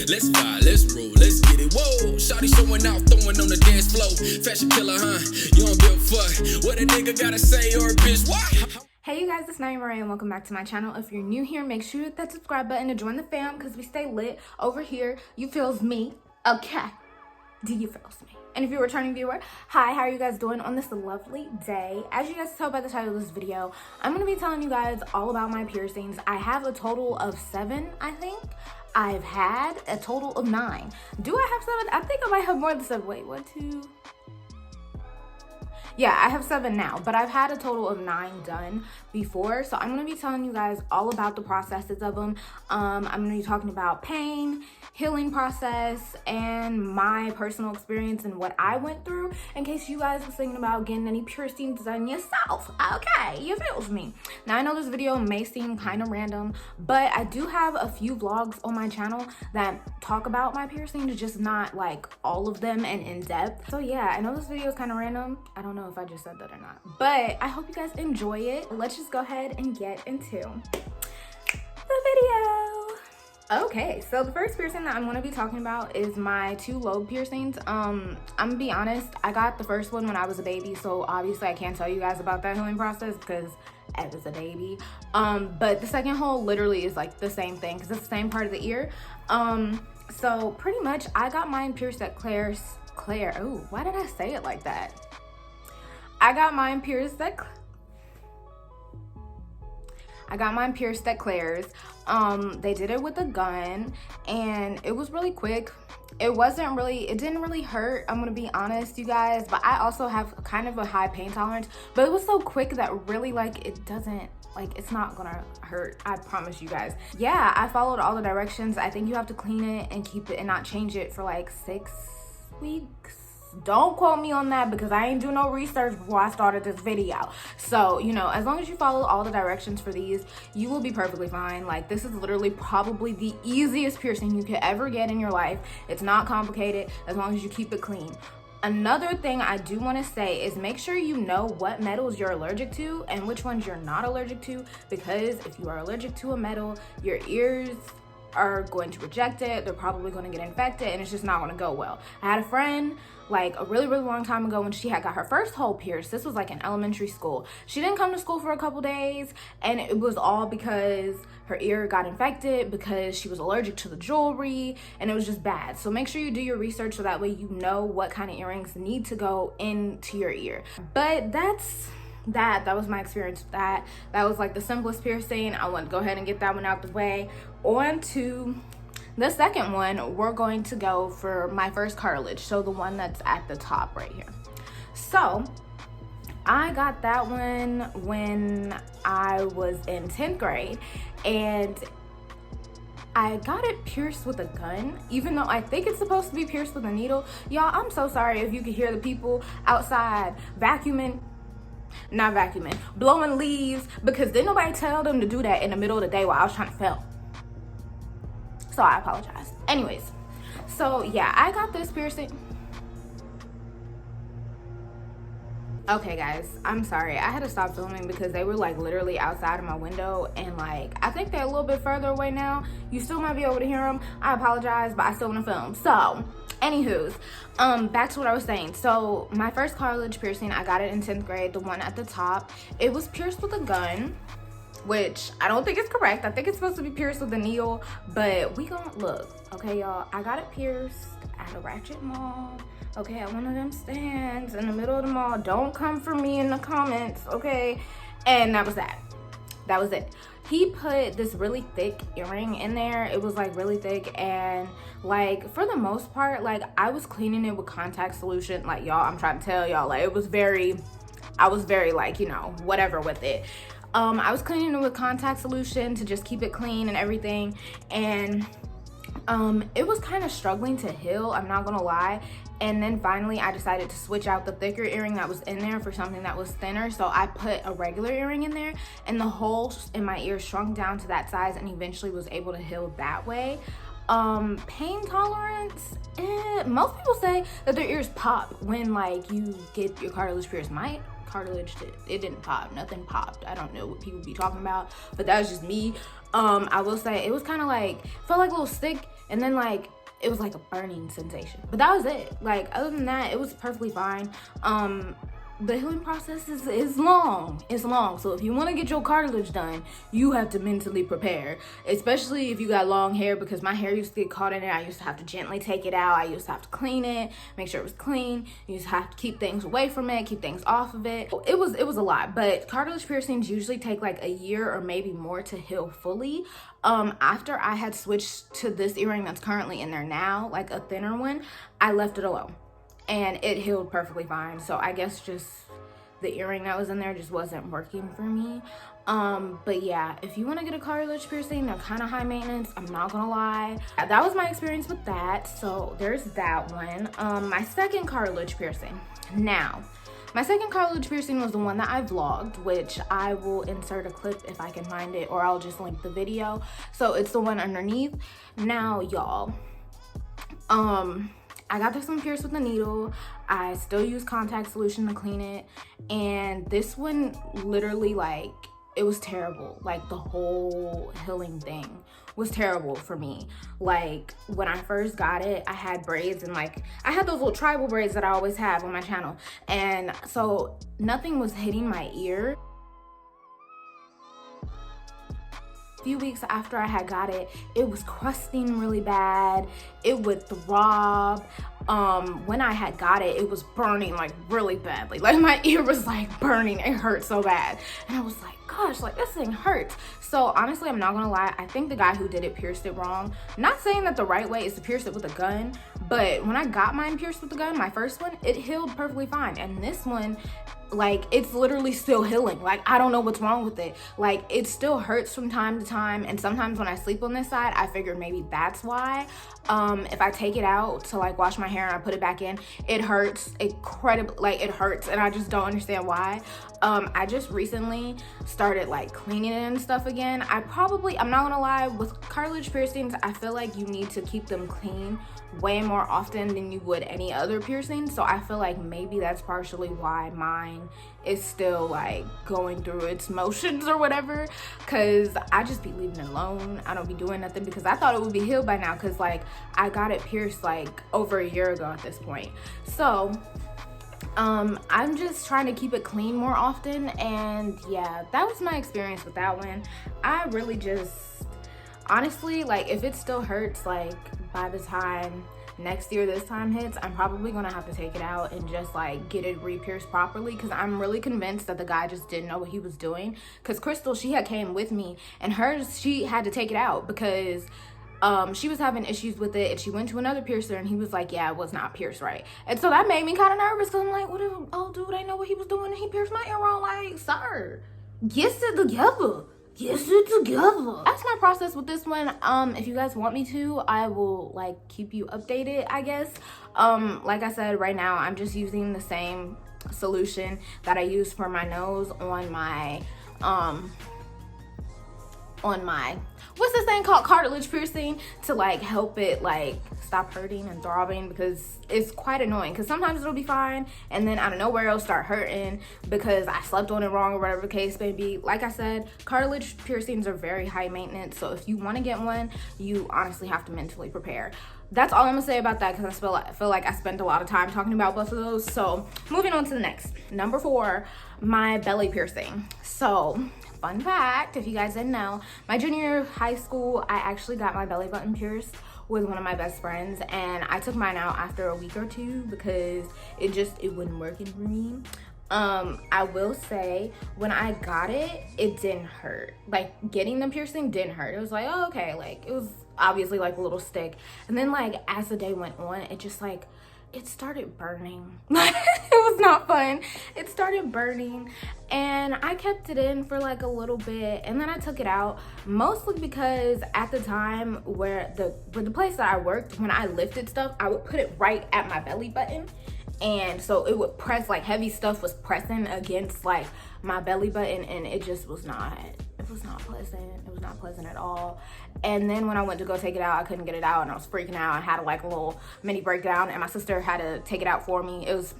Let's vibe, let's roll, let's get it. Whoa, shawty showing out, throwing on the dance floor. Fashion killer, huh? You don't give a fuck what a nigga gotta say or a bitch. What? Hey you guys, it's Naimahrae and welcome back to my channel. If you're new here, make sure you hit that subscribe button to join the fam because we stay lit over here. You feels me, okay? Do you feels me? And if you're a returning viewer, hi, how are you guys doing on this lovely day? As you guys can tell by the title of this video, I'm going to be telling you guys all about my piercings. I have a total of 7, I think. I've had a total of 9. Do I have 7? I think I might have more than 7. Wait, 1, 2... Yeah, I have 7 now, but I've had a total of 9 done before. So I'm going to be telling you guys all about the processes of them. I'm going to be talking about pain, healing process, and my personal experience and what I went through in case you guys were thinking about getting any piercings done yourself. Okay, you feels me. Now, I know this video may seem kind of random, but I do have a few vlogs on my channel that talk about my piercings, just not like all of them and in depth. So yeah, I know this video is kind of random. I don't know if I just said that or not, but I hope you guys enjoy it. Let's just go ahead and get into the video. Okay, so the first piercing that I'm going to be talking about is my 2 lobe piercings. I'm gonna be honest, I got the first one when I was a baby, so obviously I can't tell you guys about that healing process because I was a baby. But the second hole literally is like the same thing because it's the same part of the ear. So pretty much I got mine pierced at Claire. Oh, why did I say it like that? I got mine pierced at Claire's. They did it with a gun and it was really quick. It didn't really hurt, I'm gonna be honest, you guys, but I also have kind of a high pain tolerance, but it was so quick that really it's not gonna hurt, I promise you guys. Yeah, I followed all the directions. I think you have to clean it and keep it and not change it for like 6 weeks. Don't quote me on that because I ain't do no research before I started this video. So, you know, as long as you follow all the directions for these, you will be perfectly fine. Like, this is literally probably the easiest piercing you could ever get in your life. It's not complicated as long as you keep it clean. Another thing I do want to say is make sure you know what metals you're allergic to and which ones you're not allergic to, because if you are allergic to a metal, your ears are going to reject it. They're probably going to get infected and it's just not going to go well. I had a friend like a really long time ago when she had got her first hole pierced. This was like in elementary school. She didn't come to school for a couple days and it was all because her ear got infected because she was allergic to the jewelry and it was just bad. So make sure you do your research so that way you know what kind of earrings need to go into your ear. But that was my experience with that. That was like the simplest piercing. I want to go ahead and get that one out the way. On to the second one. We're going to go for my first cartilage, so the one that's at the top right here. So I got that one when I was in 10th grade and I got it pierced with a gun, even though I think it's supposed to be pierced with a needle. Y'all, I'm so sorry if you could hear the people outside blowing leaves, because didn't nobody tell them to do that in the middle of the day while I was trying to film. So I apologize. Anyways, so yeah, I got this piercing. Okay guys, I'm sorry, I had to stop filming because they were like literally outside of my window and like I think they're a little bit further away now. You still might be able to hear them. I apologize, but I still want to film. So anywho's, back to what I was saying. So my first cartilage piercing, I got it in 10th grade, the one at the top. It was pierced with a gun, which I don't think is correct. I think it's supposed to be pierced with a needle, but we gonna look. Okay, y'all, I got it pierced at a ratchet mall. Okay, at one of them stands in the middle of the mall. Don't come for me in the comments, okay? And that was that. That was it. He put this really thick earring in there. It was like really thick, and like for the most part, like I was cleaning it with contact solution. Like y'all, I'm trying to tell y'all, like I was very like, you know, whatever with it. I was cleaning it with contact solution to just keep it clean and everything, and it was kind of struggling to heal, I'm not gonna lie. And then finally I decided to switch out the thicker earring that was in there for something that was thinner. So I put a regular earring in there and the hole in my ear shrunk down to that size and eventually was able to heal that way. Pain tolerance, most people say that their ears pop when like you get your cartilage pierced. My cartilage it didn't pop, nothing popped. I don't know what people be talking about, but that was just me. I will say it was kind of like, felt like a little stick and then like it was like a burning sensation, but that was it. Like other than that, it was perfectly fine. The healing process is long. It's long. So if you want to get your cartilage done, you have to mentally prepare, especially if you got long hair, because my hair used to get caught in it. I used to have to gently take it out. I used to have to clean it, make sure it was clean. You used to have to keep things away from it, keep things off of it. It was a lot, but cartilage piercings usually take like a year or maybe more to heal fully. After I had switched to this earring that's currently in there now, like a thinner one, I left it alone. And it healed perfectly fine. So I guess just the earring that was in there just wasn't working for me. But yeah, if you want to get a cartilage piercing, they're kind of high maintenance, I'm not gonna lie. That was my experience with that. So there's that one. My second cartilage piercing. Now, my second cartilage piercing was the one that I vlogged, which I will insert a clip if I can find it, or I'll just link the video. So it's the one underneath. Now, y'all, I got this one pierced with a needle. I still use contact solution to clean it. And this one literally, like, it was terrible. Like, the whole healing thing was terrible for me. Like, when I first got it, I had braids, and like, I had those little tribal braids that I always have on my channel. And so nothing was hitting my ear. Few weeks after I had got it, it was crusting really bad. It would throb. When I had got it, it was burning like really badly. Like my ear was like burning. It hurt so bad. And I was like, gosh, like this thing hurts. So honestly, I'm not gonna lie, I think the guy who did it pierced it wrong. Not saying that the right way is to pierce it with a gun, but when I got mine pierced with the gun, my first one, it healed perfectly fine. And this one, like, it's literally still healing. Like, I don't know what's wrong with it. Like, it still hurts from time to time, and sometimes when I sleep on this side, I figure maybe that's why. If I take it out to like wash my hair and I put it back in, it hurts incredibly. Like, it hurts, and I just don't understand why. I just recently started like cleaning it and stuff again. I'm not gonna lie, with cartilage piercings, I feel like you need to keep them clean way more often than you would any other piercing. So I feel like maybe that's partially why mine is still like going through its motions or whatever, because I just be leaving it alone. I don't be doing nothing, because I thought it would be healed by now, because like I got it pierced like over a year ago at this point. So I'm just trying to keep it clean more often. And yeah, that was my experience with that one. I really just, honestly, like, if it still hurts, like by the time next year this time hits, I'm probably gonna have to take it out and just like get it re-pierced properly, because I'm really convinced that the guy just didn't know what he was doing. Because Crystal, she had came with me, and hers, she had to take it out because she was having issues with it, and she went to another piercer, and he was like, yeah, it was not pierced right. And so that made me kind of nervous, because I'm like, what if old dude ain't know what he was doing and he pierced my ear wrong? Like, sir, get it together. Get it together. That's my process with this one. If you guys want me to, I will like keep you updated, I guess. Like I said, right now I'm just using the same solution that I used for my nose on my what's this thing called, cartilage piercing, to like help it like stop hurting and throbbing, because it's quite annoying, because sometimes it'll be fine and then out of nowhere it'll start hurting because I slept on it wrong or whatever the case may be. Like I said, cartilage piercings are very high maintenance, so if you want to get one, you honestly have to mentally prepare. That's all I'm gonna say about that, because I feel like I spent a lot of time talking about both of those. So moving on to the next, number 4, my belly piercing. So fun fact, if you guys didn't know, my junior year of high school, I actually got my belly button pierced with one of my best friends, and I took mine out after a week or two because it wasn't working for me. I will say, when I got it, it didn't hurt. Like, getting the piercing didn't hurt. It was like, oh, okay, like, it was obviously like a little stick. And then like as the day went on, it just like, it started burning. It was not fun. It started burning, and I kept it in for like a little bit, and then I took it out, mostly because at the time where the place that I worked, when I lifted stuff, I would put it right at my belly button, and so it would press, like heavy stuff was pressing against like my belly button, and it just was not, it was not pleasant. It was not pleasant at all. And then when I went to go take it out, I couldn't get it out, and I was freaking out. I had like a little mini breakdown, and my sister had to take it out for me. It was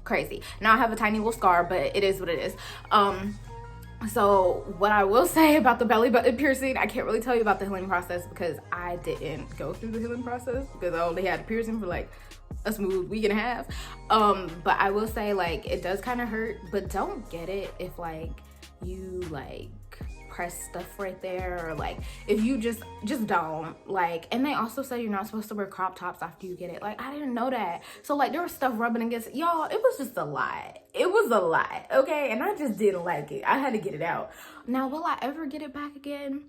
crazy. Now I have a tiny little scar, but it is what it is. So what I will say about the belly button piercing, I can't really tell you about the healing process because I didn't go through the healing process because I only had a piercing for like a smooth week and a half. But I will say, like, it does kind of hurt, but don't get it if like you like press stuff right there, or like if you just don't like. And they also said you're not supposed to wear crop tops after you get it. Like, I didn't know that. So like there was stuff rubbing against y'all. It was just a lot. It was a lot, okay? And I just didn't like it. I had to get it out. Now, will I ever get it back again?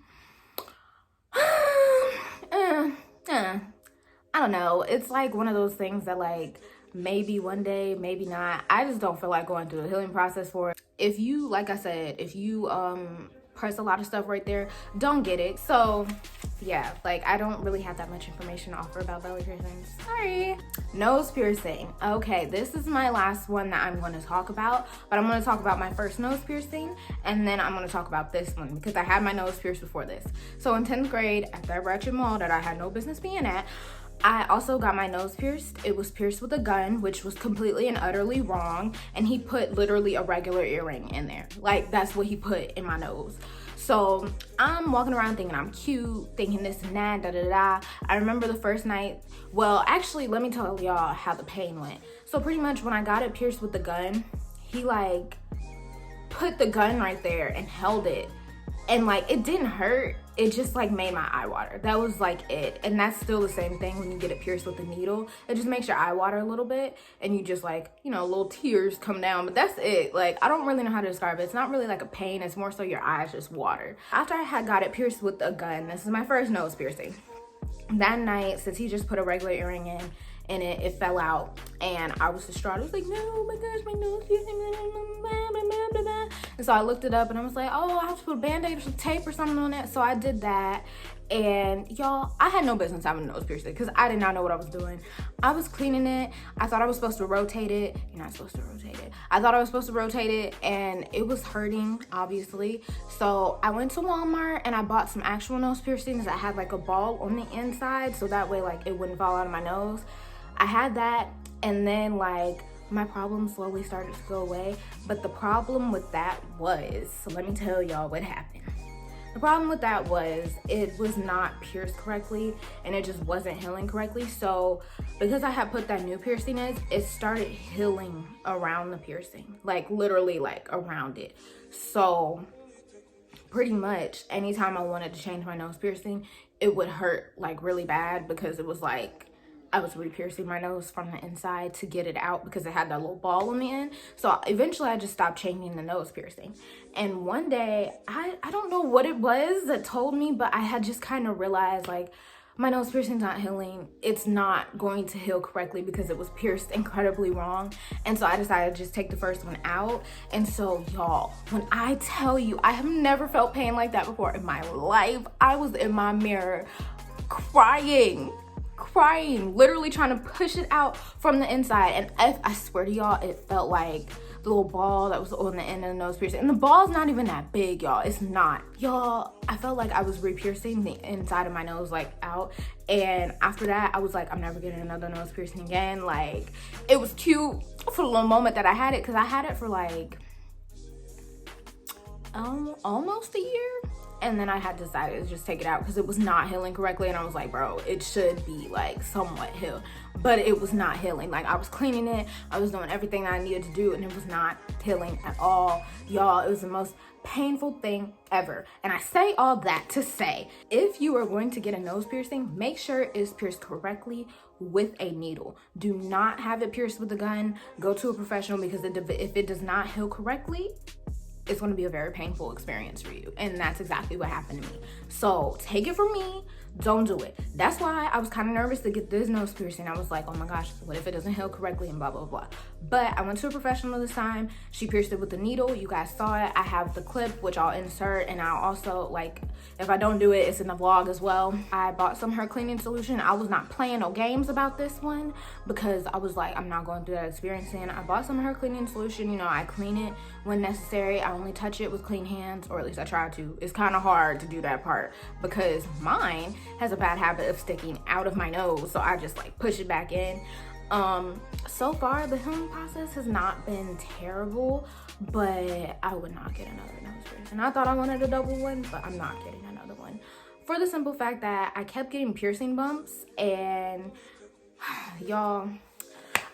I don't know. It's like one of those things that like maybe one day, maybe not. I just don't feel like going through the healing process for it. If you, like I said, if you press a lot of stuff right there, don't get it. So yeah, like I don't really have that much information to offer about belly piercings. Sorry. Nose piercing. Okay, this is my last one that I'm going to talk about, but I'm going to talk about my first nose piercing, and then I'm going to talk about this one because I had my nose pierced before this. So in 10th grade at that ratchet mall that I had no business being at, I also got my nose pierced. It was pierced with a gun, which was completely and utterly wrong. And he put literally a regular earring in there. Like, that's what he put in my nose. So I'm walking around thinking I'm cute, thinking this and that, da-da-da. I remember the first night, well, actually, let me tell y'all how the pain went. So pretty much when I got it pierced with the gun, he like put the gun right there and held it. And like, it didn't hurt. It just like made my eye water. That was like it. And that's still the same thing when you get it pierced with a needle. It just makes your eye water a little bit, and you just like, you know, little tears come down, but that's it. Like, I don't really know how to describe it. It's not really like a pain. It's more so your eyes just water. After I had got it pierced with a gun, this is my first nose piercing. That night, since he just put a regular earring in it, it fell out, and I was distraught. I was like, no, oh my gosh, my nose piercing. And so I looked it up, and I was like, oh, I have to put a band-aid or tape or something on it. So I did that, and y'all, I had no business having a nose piercing because I did not know what I was doing. I was cleaning it. I thought I was supposed to rotate it. You're not supposed to rotate it. I thought I was supposed to rotate it, and it was hurting, obviously. So I went to Walmart, and I bought some actual nose piercings that had like a ball on the inside, so that way like it wouldn't fall out of my nose. I had that, and then like my problem slowly started to go away. But the problem with that was, so let me tell y'all what happened. The problem with that was it was not pierced correctly, and it just wasn't healing correctly. So because I had put that new piercing in, it started healing around the piercing, like literally like around it. So pretty much anytime I wanted to change my nose piercing, it would hurt like really bad because it was like I was re-piercing my nose from the inside to get it out because it had that little ball on the end. So eventually I just stopped changing the nose piercing. And one day, I don't know what it was that told me, but I had just kind of realized like my nose piercing's not healing. It's not going to heal correctly because it was pierced incredibly wrong. And so I decided to just take the first one out. And so y'all, when I tell you, I have never felt pain like that before in my life. I was in my mirror crying, literally trying to push it out from the inside. And I swear to y'all, it felt like the little ball that was on the end of the nose piercing. And the ball's not even that big, y'all. It's not. Y'all, I felt like I was re-piercing the inside of my nose, like out. And after that, I was like, I'm never getting another nose piercing again. Like, it was cute for the little moment that I had it, because I had it for like almost a year. And then I had decided to just take it out because it was not healing correctly. And I was like, bro, it should be like somewhat healed, but it was not healing. Like, I was cleaning it, I was doing everything that I needed to do, and it was not healing at all. Y'all, it was the most painful thing ever. And I say all that to say, if you are going to get a nose piercing, make sure it is pierced correctly with a needle. Do not have it pierced with a gun. Go to a professional, because if it does not heal correctly, it's going to be a very painful experience for you. And that's exactly what happened to me. So take it from me, don't do it. That's why I was kind of nervous to get this nose piercing. I was like, oh my gosh, what if it doesn't heal correctly, and blah, blah, blah. But I went to a professional this time. She pierced it with a needle. You guys saw it. I have the clip, which I'll insert, and I'll also, like, if I don't do it, it's in the vlog as well. I bought some of her cleaning solution. I was not playing no games about this one because I was like, I'm not going through that experience. And I bought some of her cleaning solution. You know, I clean it when necessary. I only touch it with clean hands, or at least I try to. It's kind of hard to do that part because mine has a bad habit of sticking out of my nose, so I just like push it back in. So far the healing process has not been terrible, but I would not get another nose piercing. I thought I wanted a double one, but I'm not getting another one, for the simple fact that I kept getting piercing bumps. And y'all,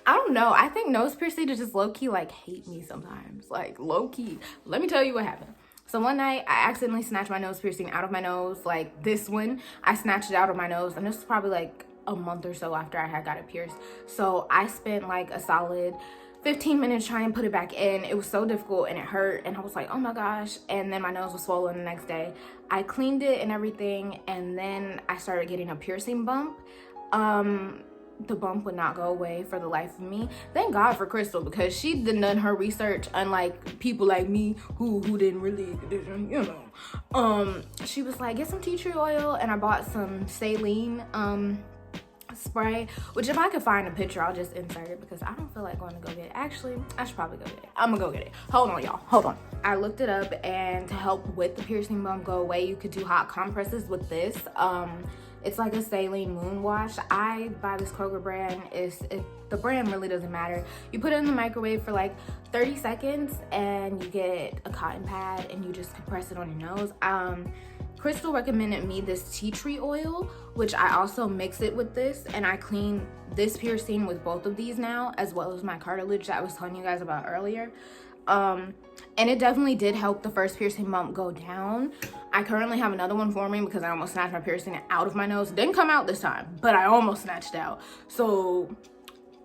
I don't know, I think nose piercing just low-key like hate me sometimes, like low-key. Let me tell you what happened. So one night I accidentally snatched my nose piercing out of my nose. Like this one, I snatched it out of my nose, and this was probably like a month or so after I had got it pierced. So I spent like a solid 15 minutes trying to put it back in. It was so difficult and it hurt, and I was like, oh my gosh. And then my nose was swollen the next day. I cleaned it and everything, and then I started getting a piercing bump. The bump would not go away for the life of me. Thank God for Crystal, because she done her research, unlike people like me who didn't really, you know. She was like, get some tea tree oil, and I bought some saline spray, which if I could find a picture, I'll just insert it, because I don't feel like going to go get it. Actually, I should probably go get it. I'm gonna go get it. Hold on, y'all, hold on. I looked it up, and to help with the piercing bump go away, you could do hot compresses with this. It's like a saline moon wash. I buy this Kroger brand. The brand really doesn't matter. You put it in the microwave for like 30 seconds and you get a cotton pad and you just compress it on your nose. Crystal recommended me this tea tree oil, which I also mix it with this, and I clean this piercing with both of these now, as well as my cartilage that I was telling you guys about earlier. And it definitely did help the first piercing bump go down. I currently have another one forming because I almost snatched my piercing out of my nose. It didn't come out this time, but I almost snatched it out. So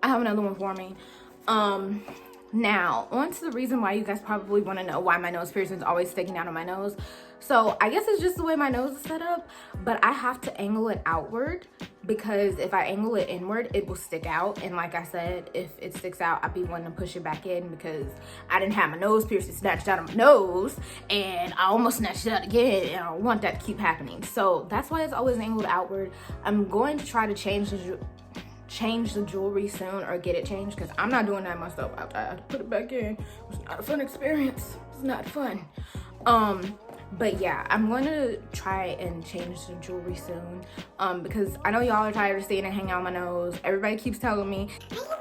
I have another one forming. Now on to the reason why you guys probably want to know why my nose piercing is always sticking out of my nose. So I guess it's just the way my nose is set up, but I have to angle it outward, because if I angle it inward, it will stick out. And like I said, if it sticks out, I'd be wanting to push it back in, because I didn't have my nose piercing snatched out of my nose and I almost snatched it out again, and I don't want that to keep happening. So that's why it's always angled outward. I'm going to try to change the jewelry soon, or get it changed, because I'm not doing that myself. I have to put it back in. It's not a fun experience. It's not fun. But yeah, I'm going to try and change the jewelry soon, because I know y'all are tired of seeing it hang out my nose. Everybody keeps telling me, Naimah, you need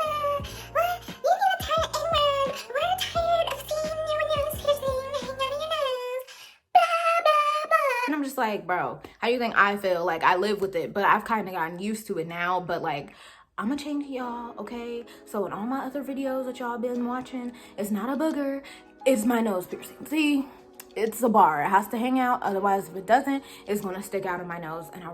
to tie it inward. We're tired of seeing your nose piercing hang out of your nose. Blah, blah, blah. And I'm just like, bro, how do you think I feel? Like, I live with it, but I've kind of gotten used to it now. But like, I'm gonna change y'all, okay? So in all my other videos that y'all been watching, it's not a booger, it's my nose piercing. See? It's a bar. It has to hang out. Otherwise, if it doesn't, it's gonna stick out of my nose, and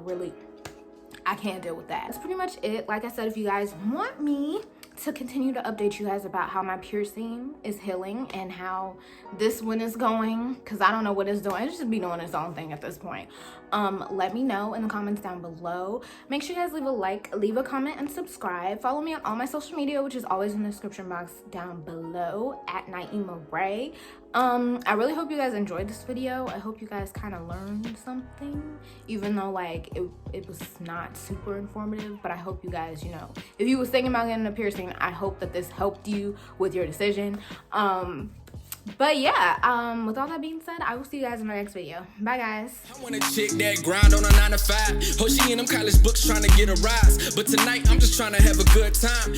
I can't deal with that. That's pretty much it. Like I said, if you guys want me to continue to update you guys about how my piercing is healing and how this one is going, because I don't know what it's doing. It should be doing its own thing at this point. Let me know in the comments down below. Make sure you guys leave a like, leave a comment, and subscribe. Follow me on all my social media, which is always in the description box down below, at naimahrae. I really hope you guys enjoyed this video. I hope you guys kind of learned something, even though like it was not super informative. But I hope you guys, you know, if you was thinking about getting a piercing, I hope that this helped you with your decision. But yeah, with all that being said, I will see you guys in my next video. Bye guys. I want a chick that grind on a 9 to 5. Oh, she in them college books trying to get a rise, but tonight I'm just trying to have a good time.